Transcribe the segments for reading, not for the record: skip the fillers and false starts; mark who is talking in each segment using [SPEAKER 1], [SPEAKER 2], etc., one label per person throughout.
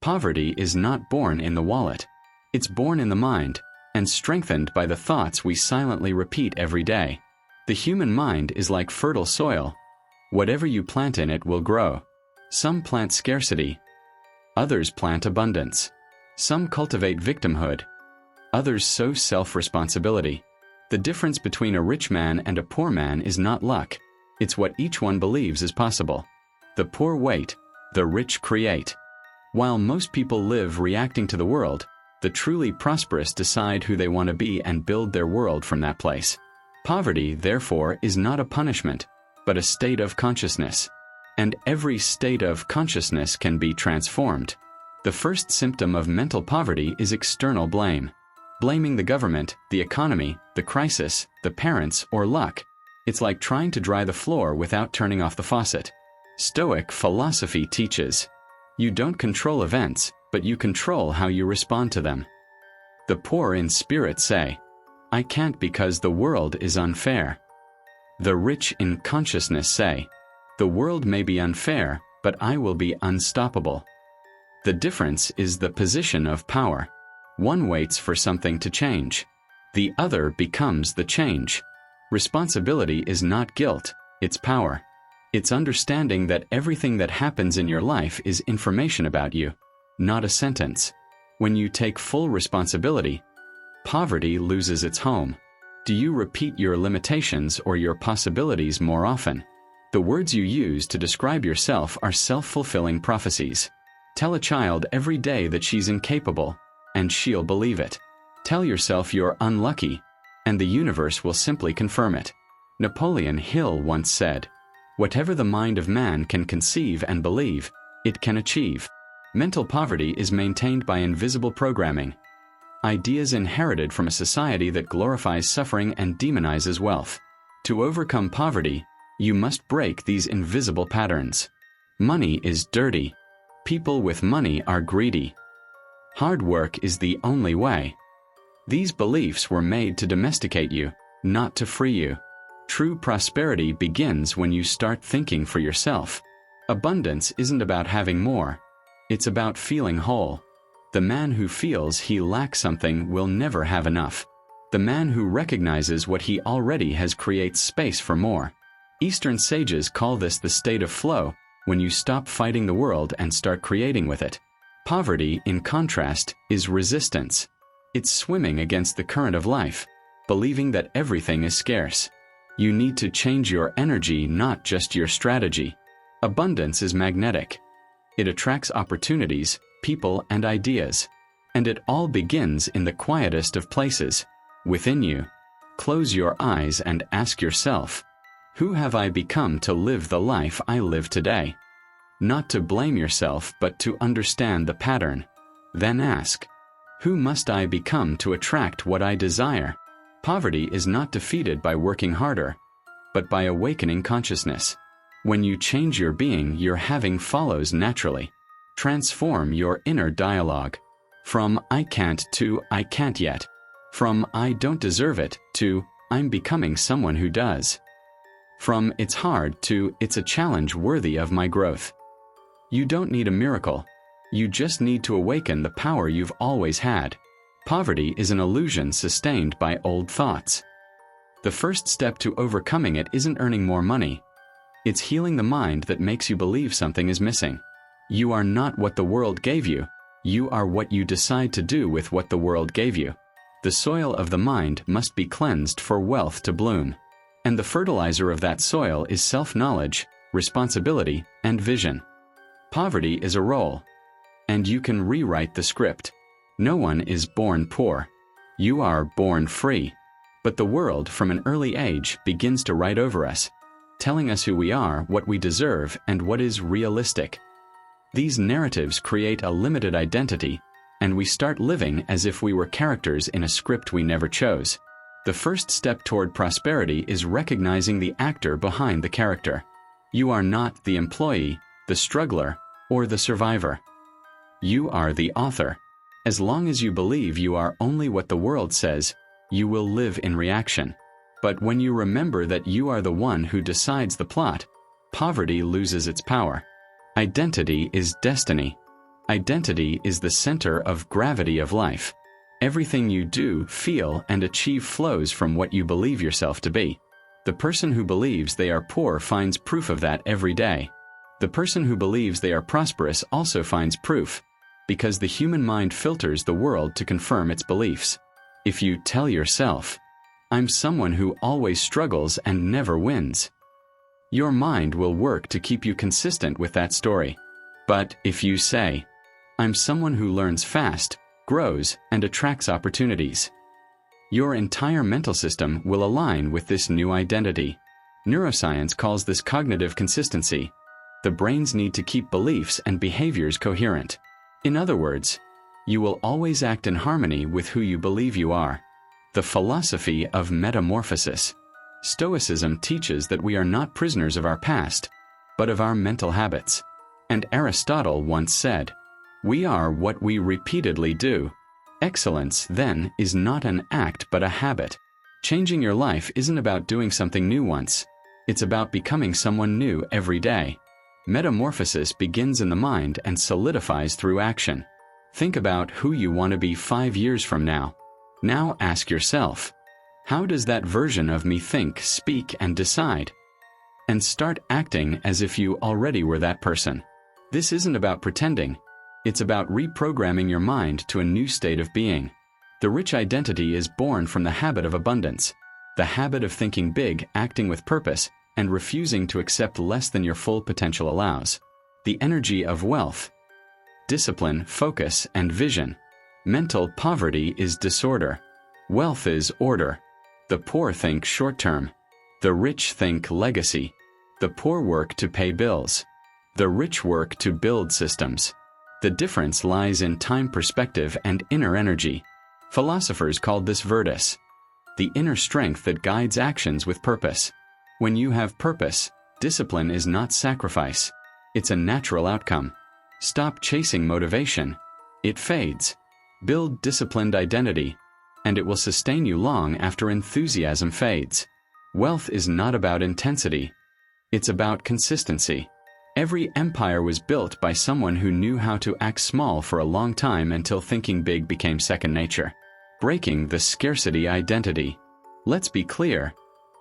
[SPEAKER 1] Poverty is not born in the wallet. It's born in the mind, and strengthened by the thoughts we silently repeat every day. The human mind is like fertile soil. Whatever you plant in it will grow. Some plant scarcity. Others plant abundance. Some cultivate victimhood. Others sow self-responsibility. The difference between a rich man and a poor man is not luck. It's what each one believes is possible. The poor wait, the rich create. While most people live reacting to the world, the truly prosperous decide who they want to be and build their world from that place. Poverty, therefore, is not a punishment, but a state of consciousness. And every state of consciousness can be transformed. The first symptom of mental poverty is external blame. Blaming the government, the economy, the crisis, the parents, or luck. It's like trying to dry the floor without turning off the faucet. Stoic philosophy teaches, you don't control events, but you control how you respond to them. The poor in spirit say, I can't because the world is unfair. The rich in consciousness say, the world may be unfair, but I will be unstoppable. The difference is the position of power. One waits for something to change. The other becomes the change. Responsibility is not guilt, it's power. It's understanding that everything that happens in your life is information about you, not a sentence. When you take full responsibility, poverty loses its home. Do you repeat your limitations or your possibilities more often? The words you use to describe yourself are self-fulfilling prophecies. Tell a child every day that she's incapable, and she'll believe it. Tell yourself you're unlucky, and the universe will simply confirm it. Napoleon Hill once said, whatever the mind of man can conceive and believe, it can achieve. Mental poverty is maintained by invisible programming. Ideas inherited from a society that glorifies suffering and demonizes wealth. To overcome poverty, you must break these invisible patterns. Money is dirty. People with money are greedy. Hard work is the only way. These beliefs were made to domesticate you, not to free you. True prosperity begins when you start thinking for yourself. Abundance isn't about having more. It's about feeling whole. The man who feels he lacks something will never have enough. The man who recognizes what he already has creates space for more. Eastern sages call this the state of flow, when you stop fighting the world and start creating with it. Poverty, in contrast, is resistance. It's swimming against the current of life, believing that everything is scarce. You need to change your energy, not just your strategy. Abundance is magnetic. It attracts opportunities, people, and ideas. And it all begins in the quietest of places, within you. Close your eyes and ask yourself, who have I become to live the life I live today? Not to blame yourself, but to understand the pattern. Then ask, who must I become to attract what I desire? Poverty is not defeated by working harder, but by awakening consciousness. When you change your being, your having follows naturally. Transform your inner dialogue. From I can't to I can't yet. From I don't deserve it to I'm becoming someone who does. From it's hard to it's a challenge worthy of my growth. You don't need a miracle. You just need to awaken the power you've always had. Poverty is an illusion sustained by old thoughts. The first step to overcoming it isn't earning more money. It's healing the mind that makes you believe something is missing. You are not what the world gave you. You are what you decide to do with what the world gave you. The soil of the mind must be cleansed for wealth to bloom. And the fertilizer of that soil is self-knowledge, responsibility, and vision. Poverty is a role, and you can rewrite the script. No one is born poor. You are born free. But the world, from an early age, begins to write over us, telling us who we are, what we deserve, and what is realistic. These narratives create a limited identity, and we start living as if we were characters in a script we never chose. The first step toward prosperity is recognizing the actor behind the character. You are not the employee, the struggler, or the survivor. You are the author. As long as you believe you are only what the world says, you will live in reaction. But when you remember that you are the one who decides the plot, poverty loses its power. Identity is destiny. Identity is the center of gravity of life. Everything you do, feel, and achieve flows from what you believe yourself to be. The person who believes they are poor finds proof of that every day. The person who believes they are prosperous also finds proof, because the human mind filters the world to confirm its beliefs. If you tell yourself, "I'm someone who always struggles and never wins," your mind will work to keep you consistent with that story. But if you say, "I'm someone who learns fast, grows, and attracts opportunities," your entire mental system will align with this new identity. Neuroscience calls this cognitive consistency. The brain's need to keep beliefs and behaviors coherent. In other words, you will always act in harmony with who you believe you are. The philosophy of metamorphosis. Stoicism teaches that we are not prisoners of our past, but of our mental habits. And Aristotle once said, "We are what we repeatedly do." Excellence, then, is not an act but a habit. Changing your life isn't about doing something new once. It's about becoming someone new every day. Metamorphosis begins in the mind and solidifies through action. Think about who you want to be 5 years from now. Now ask yourself, how does that version of me think, speak, and decide? And start acting as if you already were that person. This isn't about pretending. It's about reprogramming your mind to a new state of being. The rich identity is born from the habit of abundance, the habit of thinking big, acting with purpose, and refusing to accept less than your full potential allows. The energy of wealth. Discipline, focus, and vision. Mental poverty is disorder. Wealth is order. The poor think short-term. The rich think legacy. The poor work to pay bills. The rich work to build systems. The difference lies in time perspective and inner energy. Philosophers called this virtus, the inner strength that guides actions with purpose. When you have purpose, discipline is not sacrifice. It's a natural outcome. Stop chasing motivation. It fades. Build disciplined identity, and it will sustain you long after enthusiasm fades. Wealth is not about intensity. It's about consistency. Every empire was built by someone who knew how to act small for a long time until thinking big became second nature. Breaking the scarcity identity. Let's be clear,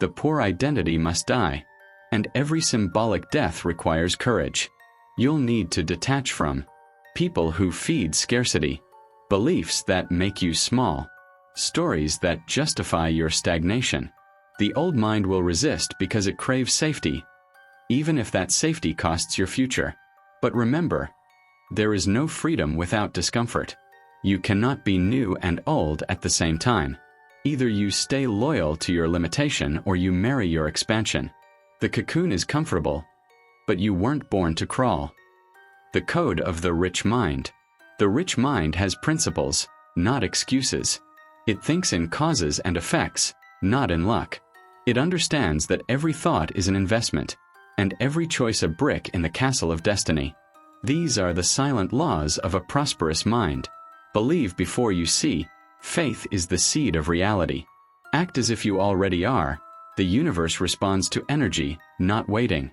[SPEAKER 1] the poor identity must die, and every symbolic death requires courage. You'll need to detach from people who feed scarcity, beliefs that make you small, stories that justify your stagnation. The old mind will resist because it craves safety, even if that safety costs your future. But remember, there is no freedom without discomfort. You cannot be new and old at the same time. Either you stay loyal to your limitation or you marry your expansion. The cocoon is comfortable, but you weren't born to crawl. The code of the rich mind. The rich mind has principles, not excuses. It thinks in causes and effects, not in luck. It understands that every thought is an investment, and every choice a brick in the castle of destiny. These are the silent laws of a prosperous mind. Believe before you see. Faith is the seed of reality. Act as if you already are. The universe responds to energy, not waiting.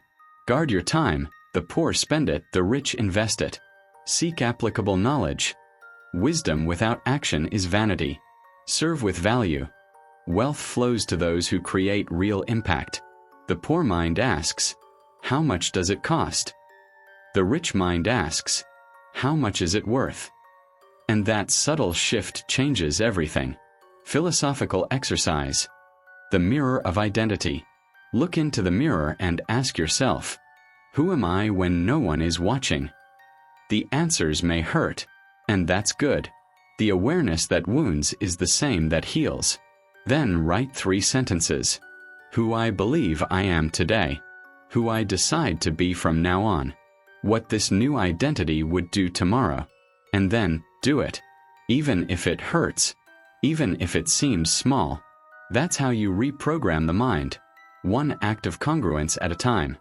[SPEAKER 1] Guard your time. The poor spend it, the rich invest it. Seek applicable knowledge. Wisdom without action is vanity. Serve with value. Wealth flows to those who create real impact. The poor mind asks, how much does it cost? The rich mind asks, how much is it worth? And that subtle shift changes everything. Philosophical exercise. The mirror of identity. Look into the mirror and ask yourself, who am I when no one is watching? The answers may hurt, and that's good. The awareness that wounds is the same that heals. Then write 3 sentences. Who I believe I am today. Who I decide to be from now on. What this new identity would do tomorrow. And then, do it. Even if it hurts. Even if it seems small. That's how you reprogram the mind. One act of congruence at a time.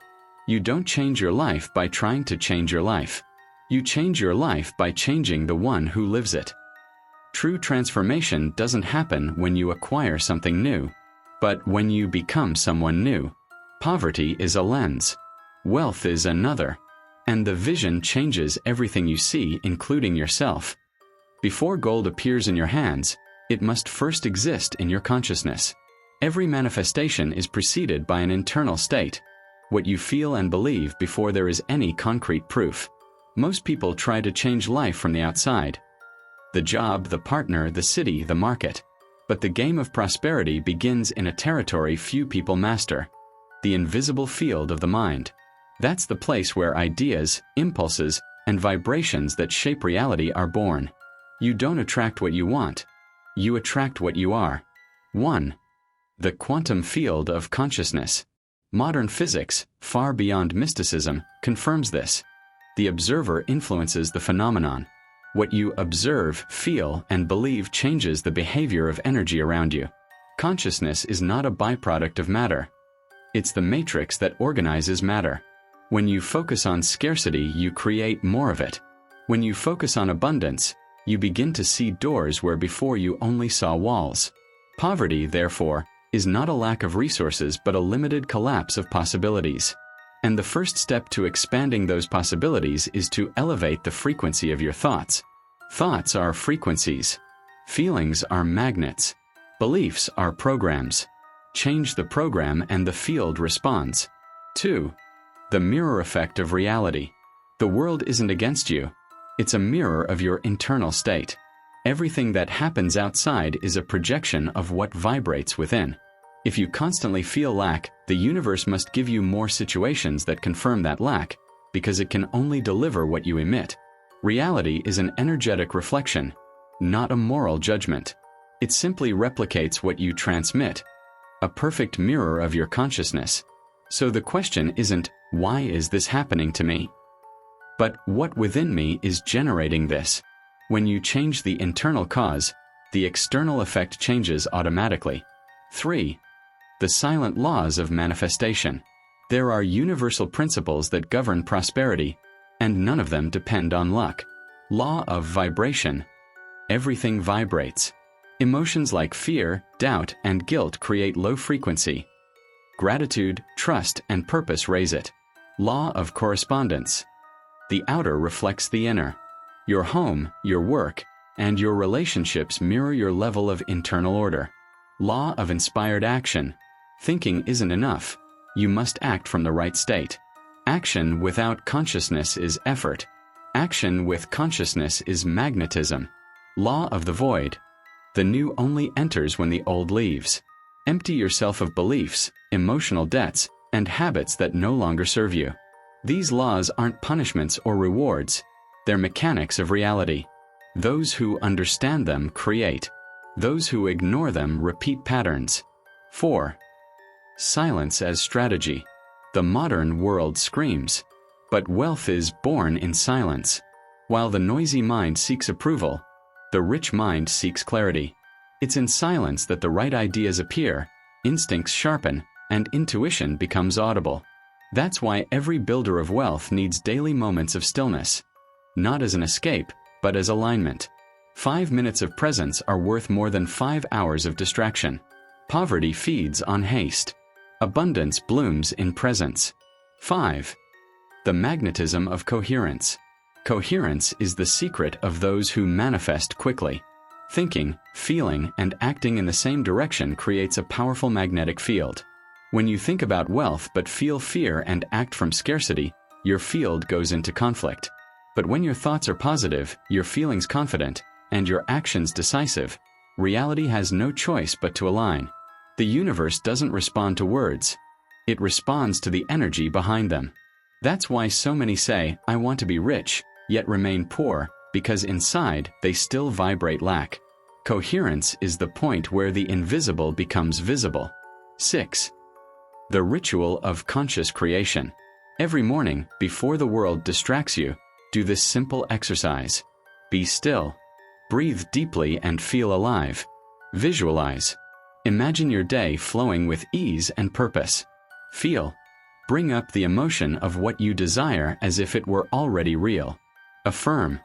[SPEAKER 1] You don't change your life by trying to change your life. You change your life by changing the one who lives it. True transformation doesn't happen when you acquire something new, but when you become someone new. Poverty is a lens. Wealth is another. And the vision changes everything you see, including yourself. Before gold appears in your hands, it must first exist in your consciousness. Every manifestation is preceded by an internal state, what you feel and believe before there is any concrete proof. Most people try to change life from the outside. The job, the partner, the city, the market. But the game of prosperity begins in a territory few people master. The invisible field of the mind. That's the place where ideas, impulses, and vibrations that shape reality are born. You don't attract what you want. You attract what you are. 1. The quantum field of consciousness. Modern physics, far beyond mysticism, confirms this. The observer influences the phenomenon. What you observe, feel, and believe changes the behavior of energy around you. Consciousness is not a byproduct of matter. It's the matrix that organizes matter. When you focus on scarcity, you create more of it. When you focus on abundance, you begin to see doors where before you only saw walls. Poverty, therefore, is not a lack of resources but a limited collapse of possibilities. And the first step to expanding those possibilities is to elevate the frequency of your thoughts. Thoughts are frequencies. Feelings are magnets. Beliefs are programs. Change the program and the field responds. 2. The mirror effect of reality. The world isn't against you. It's a mirror of your internal state. Everything that happens outside is a projection of what vibrates within. If you constantly feel lack, the universe must give you more situations that confirm that lack, because it can only deliver what you emit. Reality is an energetic reflection, not a moral judgment. It simply replicates what you transmit. A perfect mirror of your consciousness. So the question isn't, why is this happening to me? But what within me is generating this? When you change the internal cause, the external effect changes automatically. 3. The silent laws of manifestation. There are universal principles that govern prosperity, and none of them depend on luck. Law of vibration. Everything vibrates. Emotions like fear, doubt, and guilt create low frequency. Gratitude, trust, and purpose raise it. Law of correspondence. The outer reflects the inner. Your home, your work, and your relationships mirror your level of internal order. Law of inspired action. Thinking isn't enough. You must act from the right state. Action without consciousness is effort. Action with consciousness is magnetism. Law of the void. The new only enters when the old leaves. Empty yourself of beliefs, emotional debts, and habits that no longer serve you. These laws aren't punishments or rewards. They're mechanics of reality. Those who understand them create. Those who ignore them repeat patterns. 4. Silence as strategy. The modern world screams. But wealth is born in silence. While the noisy mind seeks approval, the rich mind seeks clarity. It's in silence that the right ideas appear, instincts sharpen, and intuition becomes audible. That's why every builder of wealth needs daily moments of stillness. Not as an escape, but as alignment. 5 minutes of presence are worth more than 5 hours of distraction. Poverty feeds on haste. Abundance blooms in presence. 5. The magnetism of coherence. Coherence is the secret of those who manifest quickly. Thinking, feeling, and acting in the same direction creates a powerful magnetic field. When you think about wealth but feel fear and act from scarcity, your field goes into conflict. But when your thoughts are positive, your feelings confident, and your actions decisive, reality has no choice but to align. The universe doesn't respond to words. It responds to the energy behind them. That's why so many say, "I want to be rich," yet remain poor, because inside they still vibrate lack. Coherence is the point where the invisible becomes visible. 6. The ritual of conscious creation. Every morning, before the world distracts you, do this simple exercise. Be still. Breathe deeply and feel alive. Visualize. Imagine your day flowing with ease and purpose. Feel. Bring up the emotion of what you desire as if it were already real. Affirm.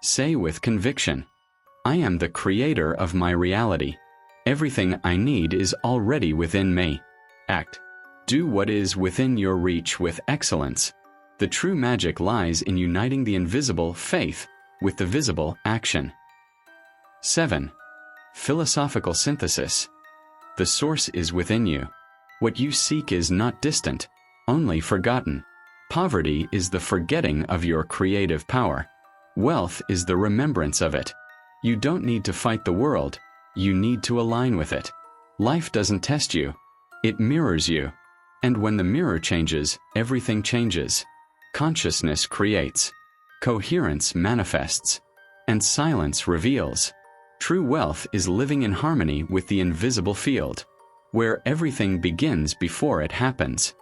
[SPEAKER 1] Say with conviction, "I am the creator of my reality. Everything I need is already within me." Act. Do what is within your reach with excellence. The true magic lies in uniting the invisible faith with the visible action. 7. Philosophical synthesis. The source is within you. What you seek is not distant, only forgotten. Poverty is the forgetting of your creative power. Wealth is the remembrance of it. You don't need to fight the world, you need to align with it. Life doesn't test you, it mirrors you. And when the mirror changes, everything changes. Consciousness creates. Coherence manifests. And silence reveals. True wealth is living in harmony with the invisible field, where everything begins before it happens.